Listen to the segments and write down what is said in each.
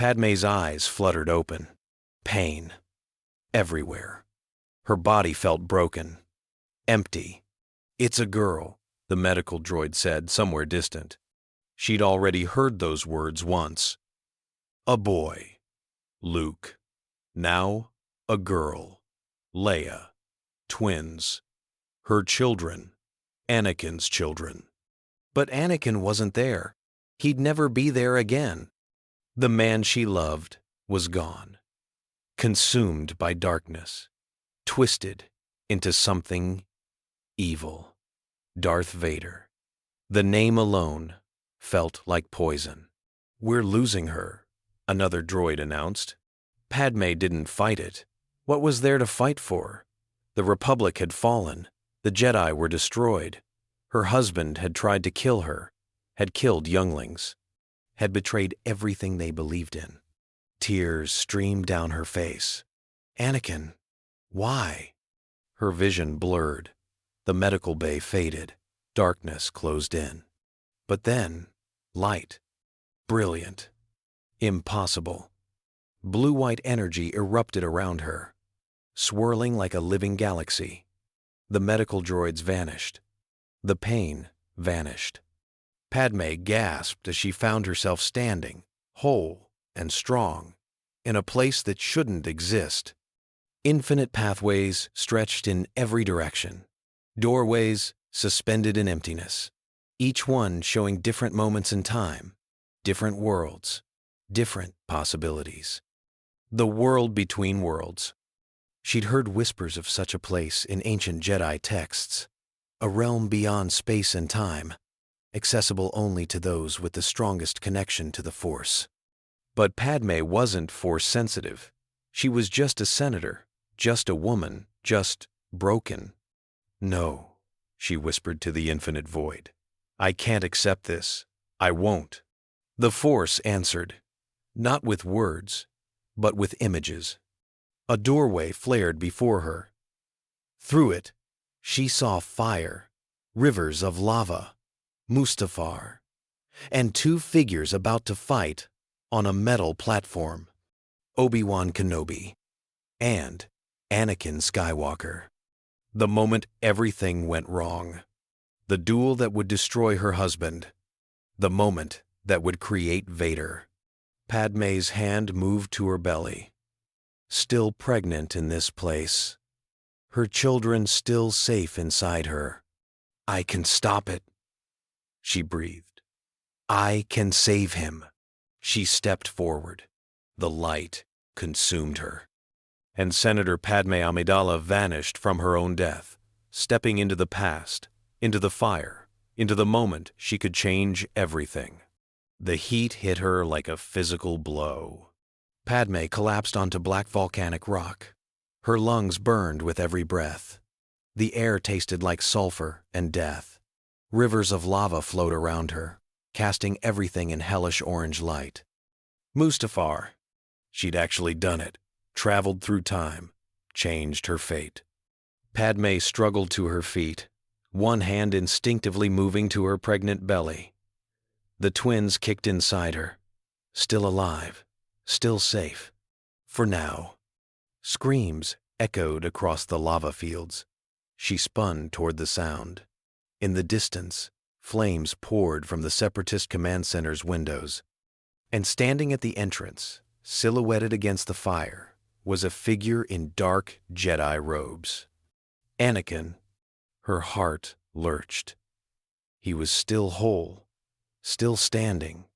Padmé's eyes fluttered open. Pain. Everywhere. Her body felt broken. Empty. "It's a girl," the medical droid said, somewhere distant. She'd already heard those words once. A boy. Luke. Now, a girl. Leia. Twins. Her children. Anakin's children. But Anakin wasn't there. He'd never be there again. The man she loved was gone. Consumed by darkness. Twisted into something evil. Darth Vader. The name alone felt like poison. "We're losing her," another droid announced. Padmé didn't fight it. What was there to fight for? The Republic had fallen. The Jedi were destroyed. Her husband had tried to kill her, had killed younglings, had betrayed everything they believed in. Tears streamed down her face. Anakin, why? Her vision blurred. The medical bay faded. Darkness closed in. But then, light. Brilliant. Impossible. Blue-white energy erupted around her, swirling like a living galaxy. The medical droids vanished. The pain vanished. Padmé gasped as she found herself standing, whole and strong, in a place that shouldn't exist. Infinite pathways stretched in every direction. Doorways suspended in emptiness, each one showing different moments in time, different worlds, different possibilities. The world between worlds. She'd heard whispers of such a place in ancient Jedi texts, a realm beyond space and time, accessible only to those with the strongest connection to the Force. But Padmé wasn't Force-sensitive. She was just a senator, just a woman, just broken. "No," she whispered to the infinite void. "I can't accept this. I won't." The Force answered, not with words, but with images. A doorway flared before her. Through it, she saw fire, rivers of lava, Mustafar, and two figures about to fight on a metal platform. Obi-Wan Kenobi and Anakin Skywalker. The moment everything went wrong. The duel that would destroy her husband. The moment that would create Vader. Padmé's hand moved to her belly. Still pregnant in this place. Her children still safe inside her. "I can stop it," she breathed. "I can save him." She stepped forward. The light consumed her. And Senator Padmé Amidala vanished from her own death, stepping into the past, into the fire, into the moment she could change everything. The heat hit her like a physical blow. Padmé collapsed onto black volcanic rock. Her lungs burned with every breath. The air tasted like sulfur and death. Rivers of lava flowed around her, casting everything in hellish orange light. Mustafar. She'd actually done it, traveled through time, changed her fate. Padmé struggled to her feet, one hand instinctively moving to her pregnant belly. The twins kicked inside her, still alive, still safe, for now. Screams echoed across the lava fields. She spun toward the sound. In the distance, flames poured from the Separatist command center's windows. And standing at the entrance, silhouetted against the fire, was a figure in dark Jedi robes. Anakin. Her heart lurched. He was still whole, still standing,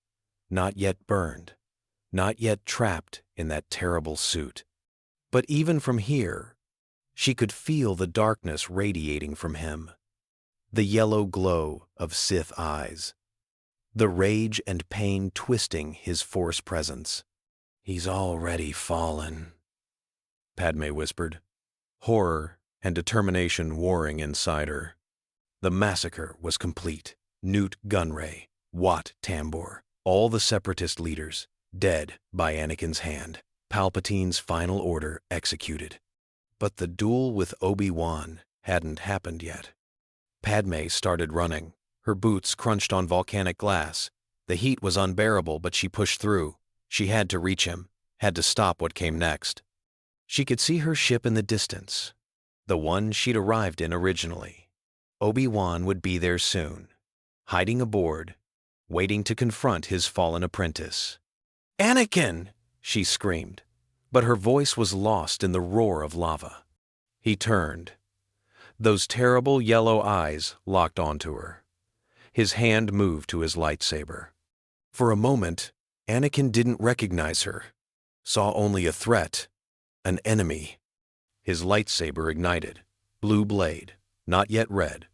not yet burned, not yet trapped in that terrible suit. But even from here, she could feel the darkness radiating from him, the yellow glow of Sith eyes, the rage and pain twisting his Force presence. "He's already fallen," Padmé whispered, horror and determination warring inside her. The massacre was complete. Newt Gunray, Wat Tambor, all the Separatist leaders, dead by Anakin's hand. Palpatine's final order executed. But the duel with Obi-Wan hadn't happened yet. Padmé started running. Her boots crunched on volcanic glass. The heat was unbearable, but she pushed through. She had to reach him, had to stop what came next. She could see her ship in the distance, the one she'd arrived in originally. Obi-Wan would be there soon, hiding aboard, waiting to confront his fallen apprentice. "Anakin!" she screamed, but her voice was lost in the roar of lava. He turned. Those terrible yellow eyes locked onto her. His hand moved to his lightsaber. For a moment, Anakin didn't recognize her, saw only a threat, an enemy. His lightsaber ignited, blue blade, not yet red.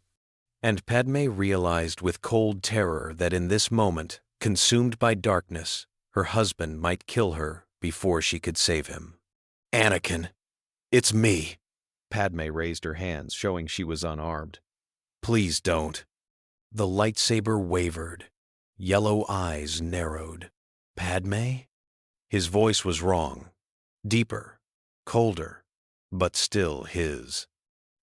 And Padmé realized with cold terror that in this moment, consumed by darkness, her husband might kill her before she could save him. "Anakin, it's me." Padmé raised her hands, showing she was unarmed. "Please don't." The lightsaber wavered. Yellow eyes narrowed. "Padmé?" His voice was wrong. Deeper, colder, but still his.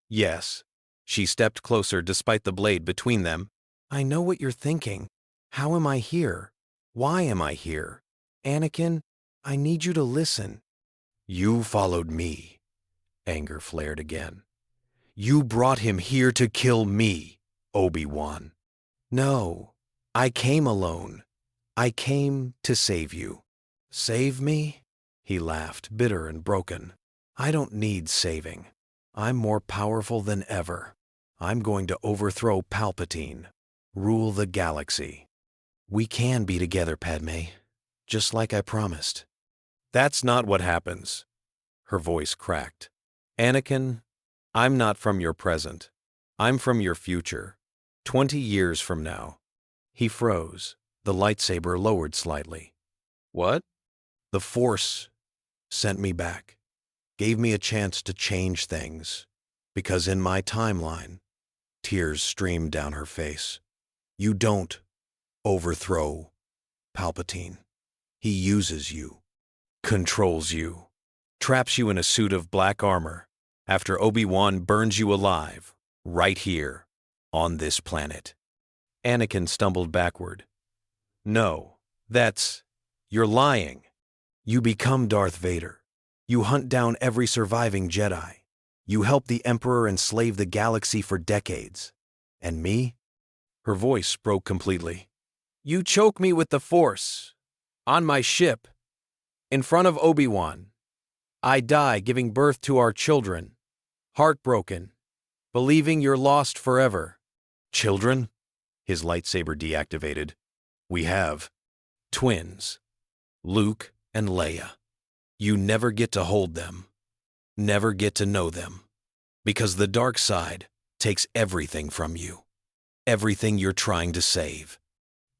"Yes." She stepped closer despite the blade between them. "I know what you're thinking. How am I here? Why am I here? Anakin, I need you to listen." "You followed me." Anger flared again. "You brought him here to kill me, Obi-Wan." "No, I came alone. I came to save you." "Save me?" He laughed, bitter and broken. "I don't need saving. I'm more powerful than ever. I'm going to overthrow Palpatine, rule the galaxy. We can be together, Padmé, just like I promised." "That's not what happens." Her voice cracked. "Anakin, I'm not from your present. I'm from your future. 20 years from now." He froze, the lightsaber lowered slightly. "What?" "The Force sent me back, gave me a chance to change things, because in my timeline," tears streamed down her face, "you don't overthrow Palpatine. He uses you, controls you, traps you in a suit of black armor, after Obi-Wan burns you alive, right here, on this planet." Anakin stumbled backward. "No, you're lying. You become Darth Vader. You hunt down every surviving Jedi. You help the Emperor enslave the galaxy for decades. And me?" Her voice broke completely. "You choke me with the Force, on my ship, in front of Obi-Wan. I die giving birth to our children, heartbroken, believing you're lost forever." "Children?" His lightsaber deactivated. "We have twins, Luke and Leia. You never get to hold them, never get to know them, because the dark side takes everything from you, everything you're trying to save."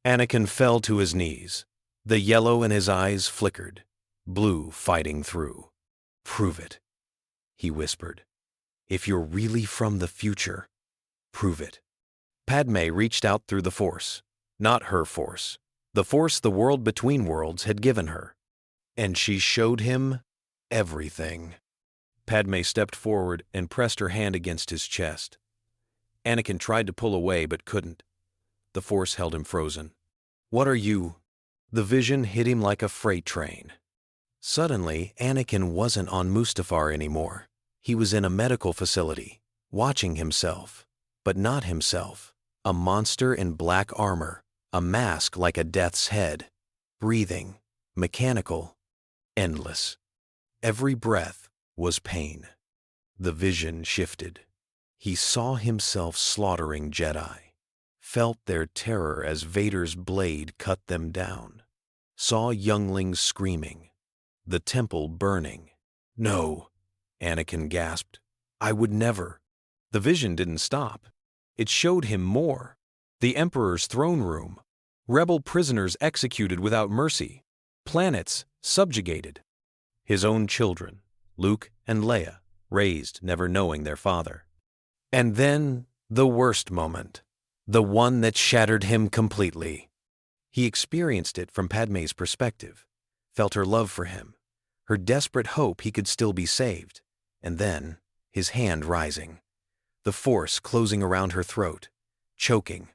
Anakin fell to his knees. The yellow in his eyes flickered, blue fighting through. "Prove it," he whispered. "If you're really from the future, prove it." Padmé reached out through the Force, not her Force, the Force the world between worlds had given her. And she showed him everything. Padmé stepped forward and pressed her hand against his chest. Anakin tried to pull away but couldn't. The Force held him frozen. "What are you?" The vision hit him like a freight train. Suddenly, Anakin wasn't on Mustafar anymore. He was in a medical facility, watching himself, but not himself. A monster in black armor, a mask like a death's head, breathing, mechanical, endless. Every breath was pain. The vision shifted. He saw himself slaughtering Jedi, felt their terror as Vader's blade cut them down, saw younglings screaming, the temple burning. "No," Anakin gasped. "I would never." The vision didn't stop. It showed him more. The Emperor's throne room, rebel prisoners executed without mercy, planets subjugated, his own children, Luke and Leia, raised never knowing their father. And then the worst moment, the one that shattered him completely. He experienced it from Padmé's perspective, felt her love for him, her desperate hope he could still be saved, and then his hand rising, the Force closing around her throat, choking,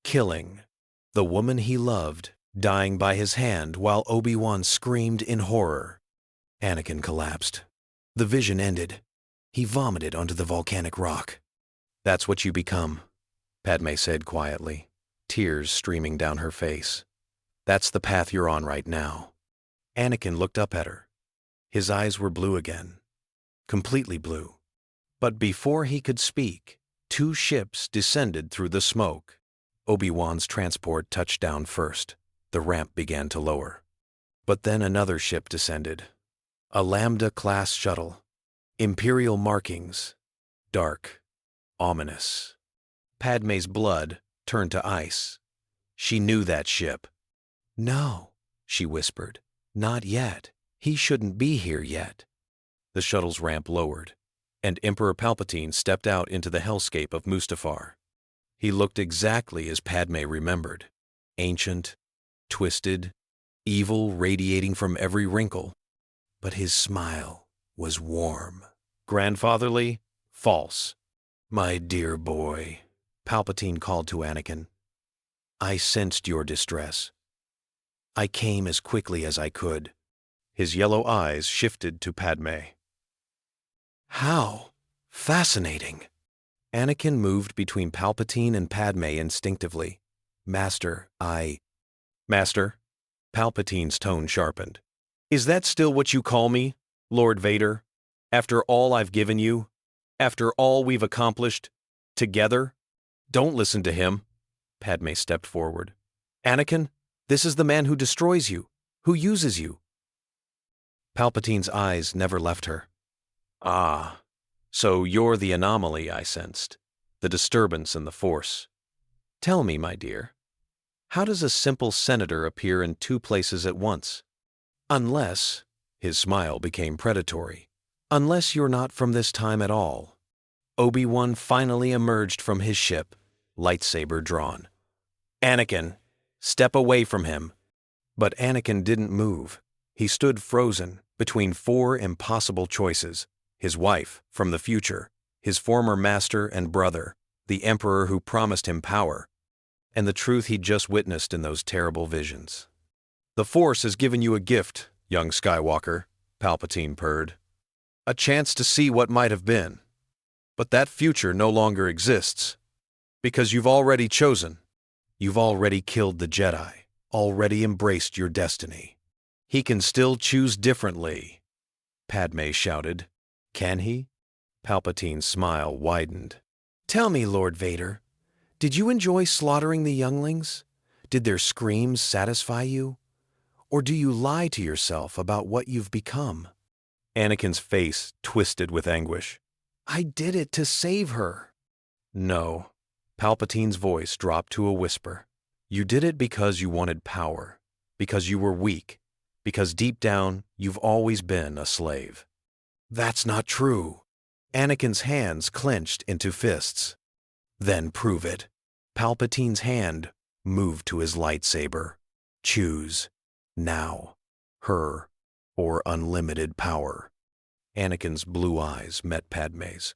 killing. The woman he loved dying by his hand while Obi-Wan screamed in horror. Anakin collapsed. The vision ended. He vomited onto the volcanic rock. "That's what you become," Padmé said quietly, tears streaming down her face. "That's the path you're on right now." Anakin looked up at her. His eyes were blue again, completely blue. But before he could speak, 2 ships descended through the smoke. Obi-Wan's transport touched down first. The ramp began to lower. But then another ship descended. A Lambda-class shuttle. Imperial markings. Dark. Ominous. Padmé's blood turned to ice. She knew that ship. "No," she whispered. "Not yet. He shouldn't be here yet." The shuttle's ramp lowered, and Emperor Palpatine stepped out into the hellscape of Mustafar. He looked exactly as Padmé remembered. Ancient, twisted, evil radiating from every wrinkle. But his smile was warm. Grandfatherly? False. "My dear boy," Palpatine called to Anakin. "I sensed your distress. I came as quickly as I could." His yellow eyes shifted to Padmé. "How? Fascinating." Anakin moved between Palpatine and Padmé instinctively. "Master, Master?" Palpatine's tone sharpened. "Is that still what you call me, Lord Vader? After all I've given you? After all we've accomplished? Together?" "Don't listen to him." Padmé stepped forward. "Anakin, this is the man who destroys you, who uses you." Palpatine's eyes never left her. "Ah, so you're the anomaly I sensed, the disturbance in the Force. Tell me, my dear, how does a simple senator appear in 2 places at once? Unless," his smile became predatory, "unless you're not from this time at all." Obi-Wan finally emerged from his ship, lightsaber drawn. "Anakin, step away from him." But Anakin didn't move. He stood frozen between 4 impossible choices: his wife from the future, his former master and brother, the Emperor who promised him power, and the truth he'd just witnessed in those terrible visions. "The Force has given you a gift, young Skywalker," Palpatine purred. "A chance to see what might have been. But that future no longer exists, because you've already chosen. You've already killed the Jedi, already embraced your destiny. He can still choose differently," Padmé shouted. "Can he?" Palpatine's smile widened. "Tell me, Lord Vader, did you enjoy slaughtering the younglings? Did their screams satisfy you? Or do you lie to yourself about what you've become?" Anakin's face twisted with anguish. "I did it to save her." "No." Palpatine's voice dropped to a whisper. "You did it because you wanted power, because you were weak, because deep down you've always been a slave." "That's not true." Anakin's hands clenched into fists. "Then prove it." Palpatine's hand moved to his lightsaber. "Choose. Now. Her or unlimited power." Anakin's blue eyes met Padmé's.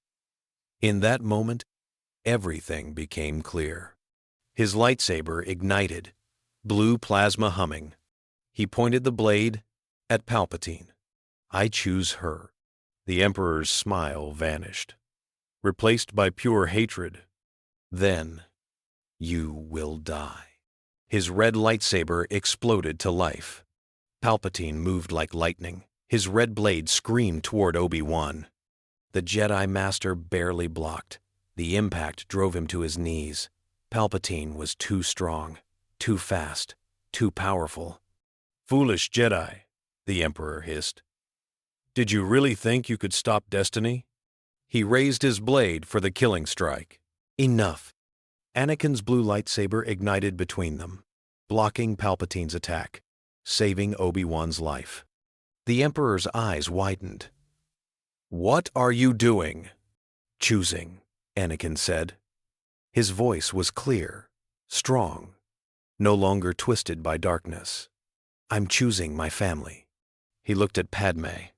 In that moment, everything became clear. His lightsaber ignited, blue plasma humming. He pointed the blade at Palpatine. "I choose her." The Emperor's smile vanished, replaced by pure hatred. "Then you will die." His red lightsaber exploded to life. Palpatine moved like lightning. His red blade screamed toward Obi-Wan. The Jedi Master barely blocked. The impact drove him to his knees. Palpatine was too strong, too fast, too powerful. "Foolish Jedi," the Emperor hissed. "Did you really think you could stop destiny?" He raised his blade for the killing strike. Enough. Anakin's blue lightsaber ignited between them, blocking Palpatine's attack, saving Obi-Wan's life. The Emperor's eyes widened. "What are you doing?" "Choosing," Anakin said. His voice was clear, strong, no longer twisted by darkness. "I'm choosing my family." He looked at Padmé,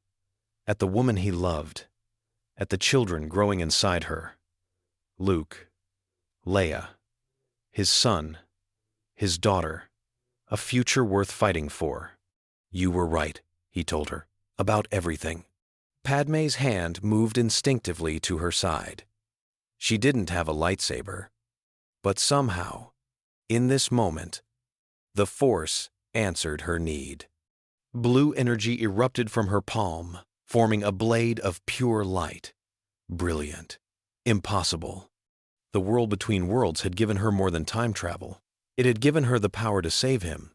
at the woman he loved, at the children growing inside her. Luke, Leia, his son, his daughter, A future worth fighting for. You were right, he told her, about everything. Padmé's hand moved instinctively to her side. She didn't have a lightsaber, but somehow, in this moment, the Force answered her need. Blue energy erupted from her palm, forming a blade of pure light. Brilliant. Impossible. The world between worlds had given her more than time travel. It had given her the power to save him.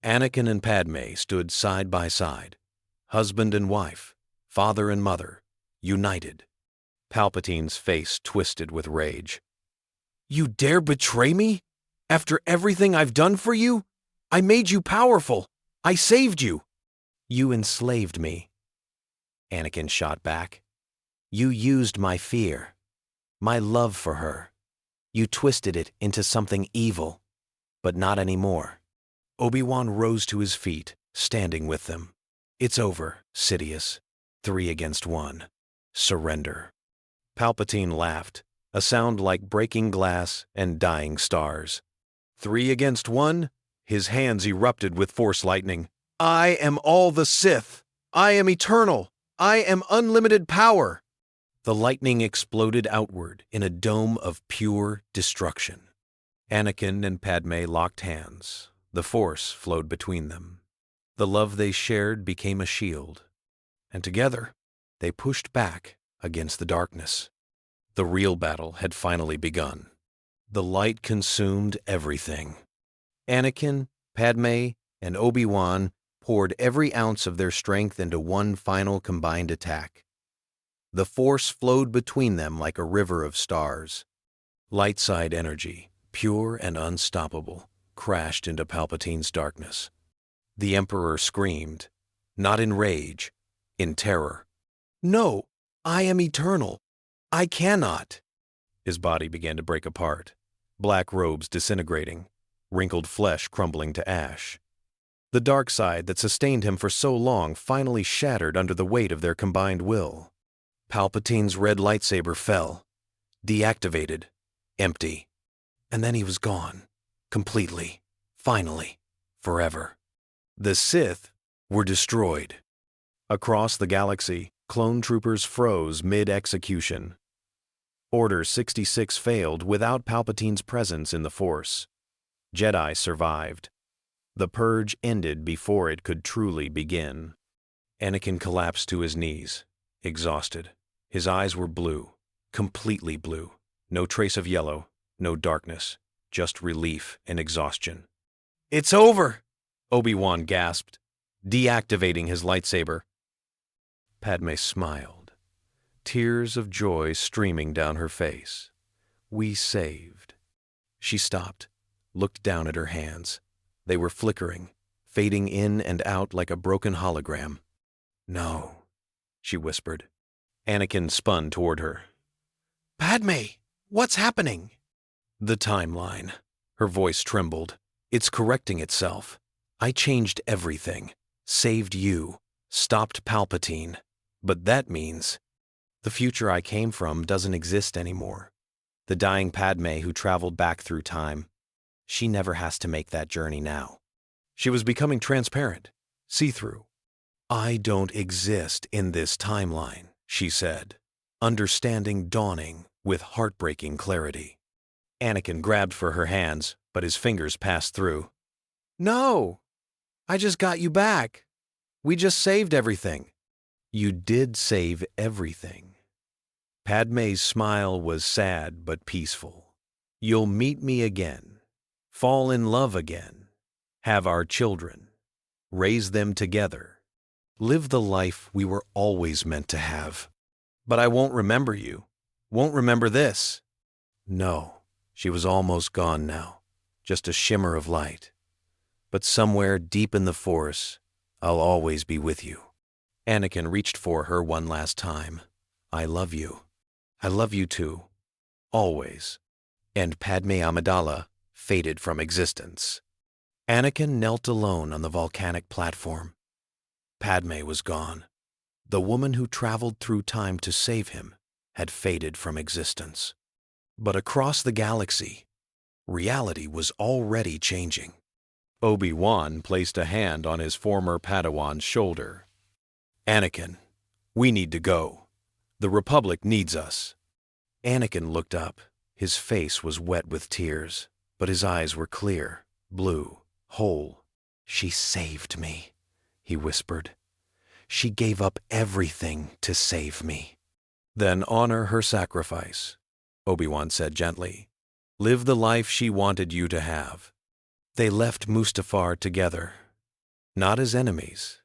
Anakin and Padmé stood side by side, husband and wife, father and mother, united. Palpatine's face twisted with rage. You dare betray me? After everything I've done for you? I made you powerful. I saved you. You enslaved me. Anakin shot back. You used my fear, my love for her. You twisted it into something evil, but not anymore. Obi-Wan rose to his feet, standing with them. It's over, Sidious. 3 against 1. Surrender. Palpatine laughed, a sound like breaking glass and dying stars. 3 against 1? His hands erupted with Force lightning. I am all the Sith. I am eternal. I am unlimited power. The lightning exploded outward in a dome of pure destruction. Anakin and Padmé locked hands. The Force flowed between them. The love they shared became a shield, and together they pushed back against the darkness. The real battle had finally begun. The light consumed everything. Anakin, Padmé, and Obi-Wan poured every ounce of their strength into one final combined attack. The Force flowed between them like a river of stars. Light side energy, pure and unstoppable, crashed into Palpatine's darkness. The Emperor screamed, not in rage, in terror. No, I am eternal. I cannot. His body began to break apart, black robes disintegrating, wrinkled flesh crumbling to ash. The dark side that sustained him for so long finally shattered under the weight of their combined will. Palpatine's red lightsaber fell, deactivated, empty. And then he was gone, completely, finally, forever. The Sith were destroyed. Across the galaxy, clone troopers froze mid-execution. Order 66 failed without Palpatine's presence in the Force. Jedi survived. The purge ended before it could truly begin. Anakin collapsed to his knees, exhausted. His eyes were blue, completely blue. No trace of yellow, no darkness, just relief and exhaustion. It's over, Obi-Wan gasped, deactivating his lightsaber. Padmé smiled, tears of joy streaming down her face. We saved. She stopped, looked down at her hands. They were flickering, fading in and out like a broken hologram. No, she whispered. Anakin spun toward her. Padmé, what's happening? The timeline. Her voice trembled. It's correcting itself. I changed everything, saved you, stopped Palpatine. But that means the future I came from doesn't exist anymore. The dying Padmé who traveled back through time, she never has to make that journey now. She was becoming transparent, see-through. I don't exist in this timeline, she said, understanding dawning with heartbreaking clarity. Anakin grabbed for her hands, but his fingers passed through. No, I just got you back. We just saved everything. You did save everything. Padmé's smile was sad but peaceful. You'll meet me again, fall in love again, have our children, raise them together, live the life we were always meant to have. But I won't remember you, won't remember this. No, she was almost gone now, just a shimmer of light. But somewhere deep in the Force, I'll always be with you. Anakin reached for her one last time. I love you. I love you too. Always. And Padmé Amidala faded from existence. Anakin knelt alone on the volcanic platform. Padmé was gone. The woman who traveled through time to save him had faded from existence. But across the galaxy, reality was already changing. Obi-Wan placed a hand on his former Padawan's shoulder. Anakin, we need to go. The Republic needs us. Anakin looked up. His face was wet with tears, but his eyes were clear, blue, whole. She saved me, he whispered. She gave up everything to save me. Then honor her sacrifice, Obi-Wan said gently. Live the life she wanted you to have. They left Mustafar together, not as enemies,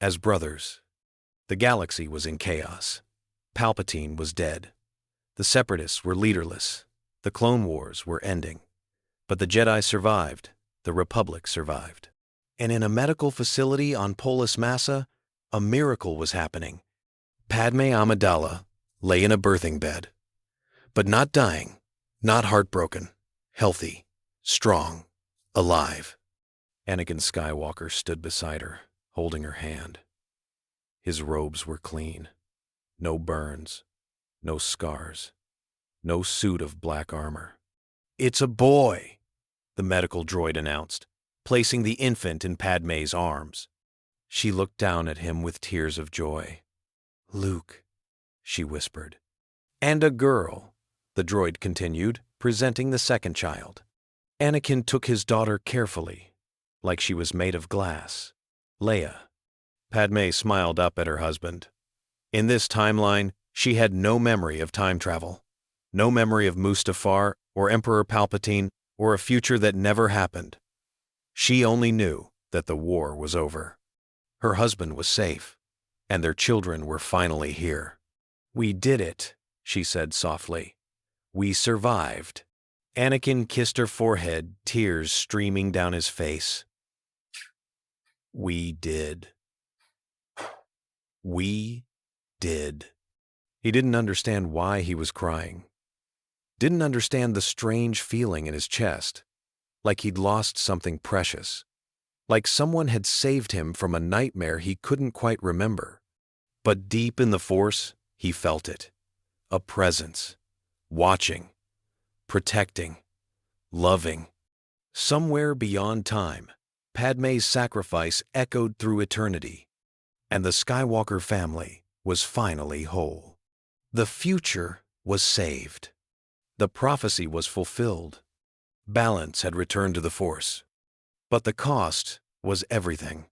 as brothers. The galaxy was in chaos. Palpatine was dead. The Separatists were leaderless. The Clone Wars were ending. But the Jedi survived. The Republic survived. And in a medical facility on Polis Massa, a miracle was happening. Padmé Amidala lay in a birthing bed, but not dying, not heartbroken, healthy, strong, alive. Anakin Skywalker stood beside her, holding her hand. His robes were clean. No burns, no scars, no suit of black armor. It's a boy, the medical droid announced, placing the infant in Padmé's arms. She looked down at him with tears of joy. Luke, she whispered. And a girl, the droid continued, presenting the second child. Anakin took his daughter carefully, like she was made of glass. Leia. Padmé smiled up at her husband. In this timeline, she had no memory of time travel, no memory of Mustafar or Emperor Palpatine or a future that never happened. She only knew that the war was over. Her husband was safe, and their children were finally here. We did it, she said softly. We survived. Anakin kissed her forehead, tears streaming down his face. We did. We did. He didn't understand why he was crying. Didn't understand the strange feeling in his chest, like he'd lost something precious, like someone had saved him from a nightmare he couldn't quite remember. But deep in the Force, he felt it. A presence. Watching. Protecting. Loving. Somewhere beyond time, Padmé's sacrifice echoed through eternity, and the Skywalker family was finally whole. The future was saved. The prophecy was fulfilled. Balance had returned to the Force. But the cost was everything.